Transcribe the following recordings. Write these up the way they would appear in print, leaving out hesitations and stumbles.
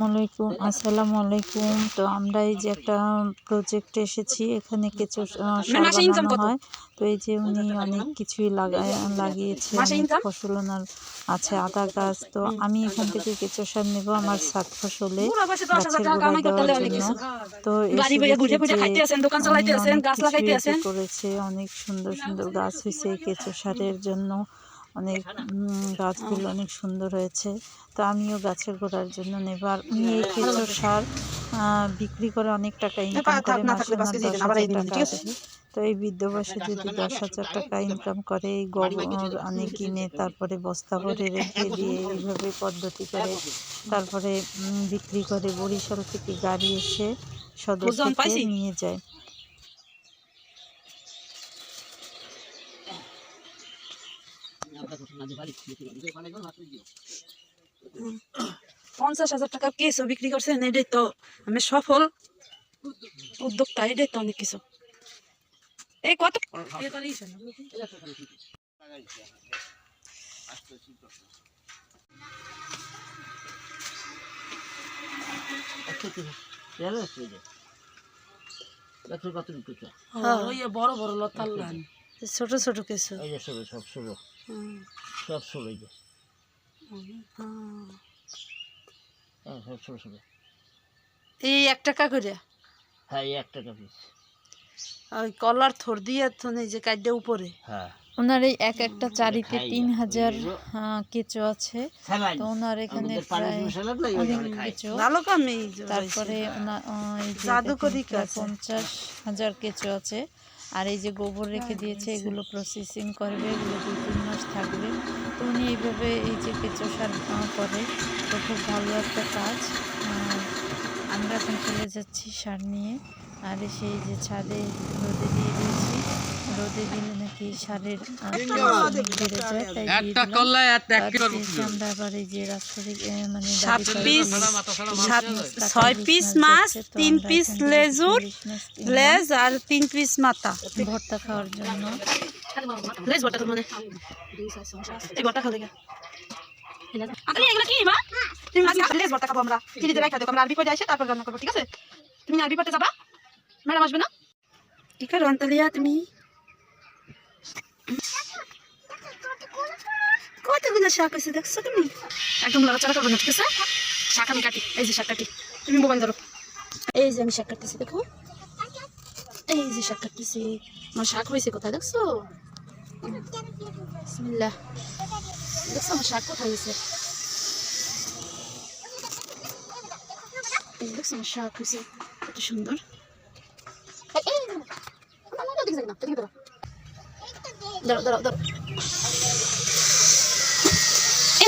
আসসালামু আলাইকুম। তো আমরা এই যে একটা প্রজেক্টে এসেছি, এখানে কেঁচো সার বানানো হয়। তো এই যে উনি অনেক কিছুই লাগিয়েছে, অনেক ফসল ওনার আছে, আদা গাছ। তো আমি এখান থেকে কেঁচো সার নেব আমার শাক ফসলে গাছের গোড়ায় দেওয়ার জন্য। তো এসে দেখি যে উনি অনেক কিছুই করেছে, অনেক সুন্দর সুন্দর গাছ হয়েছে কেঁচো সারের জন্য। অনেক গাছগুলো অনেক সুন্দর হয়েছে। তো আমিও গাছের গোড়ার জন্য নেব। আর উনি এই কেঁচো সার বিক্রি করে অনেক টাকা ইনকাম করে, মাসে ওনার 10,000 টাকা আসে। তো এই বৃদ্ধ বয়সে যদি 10,000 টাকা ইনকাম করে, এই গোবর আনে কিনে তারপরে বস্তা ভরে রেখে দিয়ে এইভাবে পদ্ধতি করে তারপরে বিক্রি করে, বরিশাল থেকে গাড়ি এসে সদর থেকে নিয়ে যায়। টাকা কেসও বিক্রি করছেন, এটাই তো আমি সফল উদ্যোক্তা, এটাই তো অনেক কিছু। এই কত বড় বড় লতাল ছোট ছোট কিছু সব ষোলো সব ষোলো সব ষোলো ষোলো এই 1 টাকা করে। হ্যাঁ, 1 টাকা পিস। ওই কলার থর দিয়ে এই যে কাটে উপরে। হ্যাঁ, ওনার এই একটা চারিতে 3,000 কেঁচো আছে। তো ওনার এখানে প্রায় অনেক কেঁচো। তারপরে ওনার এই যে 50,000 কেঁচো আছে। আর এই যে গোবর রেখে দিয়েছে, এগুলো প্রসেসিং করবে, এগুলো 2-3 মাস থাকবে। তো উনি এইভাবে এই যে কেঁচো সার করে, তো খুব ভালো একটা কাজ। আমরা এখন চলে যাচ্ছি সার নিয়ে। আর সেই যে ছাদে রোদে দিয়ে দিয়েছি, রোদে দিলে নাকি সারের বেড়ে যায়, তাই আমরা আবার এই যে রাজশাহী মানে 6 পিস মাছ, 3 পিস লেজুর লেজ আর 3 পিস মাথা ভর্তা খাওয়ার জন্য। লেজ ভর্তা মানে এই ভর্তা খাও দেখে আরে এগুলা কি মা? তুমি আজকে লেজ ভর্তা খাবো আমরা, ফ্রিজে রাখা দেবো, আমরা আরবি পড়ে আসে তারপর রান্না করবো, ঠিক আছে? তুমি আরবি পড়তে যাবা, ম্যাডাম আসবে না? কি করো আন্তালিয়া তুমি? কতগুলো শাক হয়েছে দেখছো তুমি? একদম লড়াচড়া করবে না, ঠিক আছে? শাক আমি কাটি, এই যে শাক কাটি, তুমি মোবাইল ধরো। এই যে আমি শাক কাটতেছি, দেখো এই যে শাক কাটতেছি। আমার শাক হয়েছে কোথায় দেখছো? বিসমিল্লাহ, দেখছো আমার শাক কোথায় হয়েছে? দেখছো আমার শাক হয়েছে কত সুন্দর।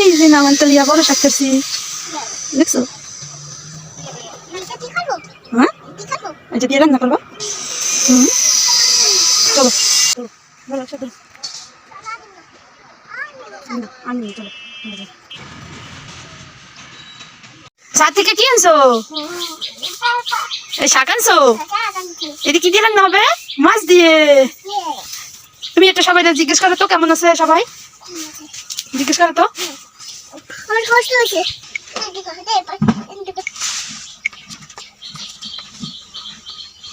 এই যে নামান্তলিয়া বড় শাক করছি, দেখছো? হ্যাঁ, এটা দিয়ে রান্না করবো। চলো চলো চলো আমি চলো। ছাদ থেকে কি আনছো? এই শাক আনছো? এটা কি দিয়ে রান্না হবে? মাছ দিয়ে। তুমি একটা সবাই জিজ্ঞেস করো তো কেমন আছে সবাই, জিজ্ঞেস করো তো।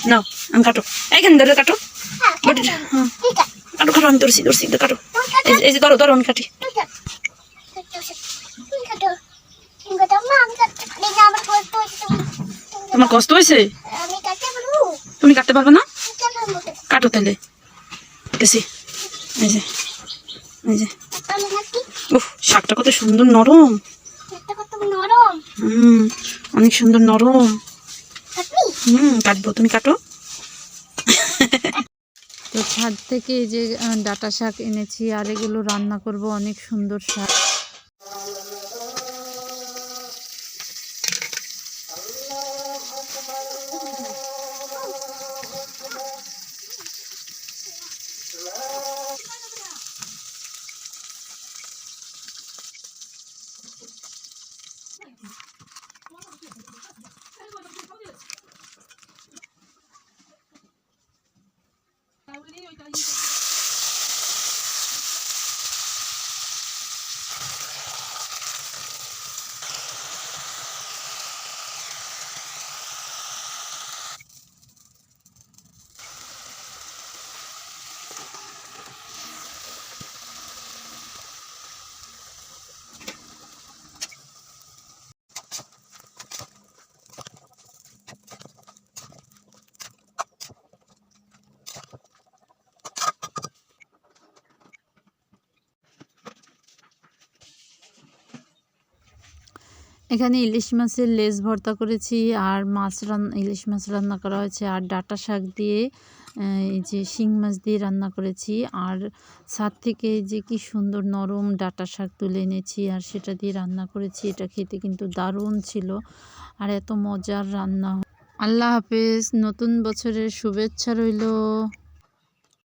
নাও আমি কাটো, এইখানে ধরে কাটো, কাটো কাটো, আমি ধরছি ধরছি কাটো, এই যে ধরো ধরো আমি কাটি। তোমার কষ্ট হয়েছে, তুমি কাটতে পারবে না? কাটো তাহলে, গেছি। এই যে এই যে উফ, শাকটা কত সুন্দর নরম, অনেক সুন্দর নরম। কাটবো, তুমি কাটো। তো ছাদ থেকে এই যে ডাঁটা শাক এনেছি, আর এগুলো রান্না করব, অনেক সুন্দর শাক। এখানে ইলিশ মাছের লেজ ভর্তা করেছি আর ইলিশ মাছ রান্না করা হয়েছে আর ডাঁটা শাক দিয়ে এই যে শিং মাছ দিয়ে রান্না করেছি আর ছাদ থেকে এই যে কি সুন্দর নরম ডাঁটা শাক তুলে এনেছি আর সেটা দিয়ে রান্না করেছি। এটা খেতে কিন্তু দারুণ ছিল আর এত মজার রান্না। আল্লাহ হাফেজ, নতুন বছরের শুভেচ্ছা রইল।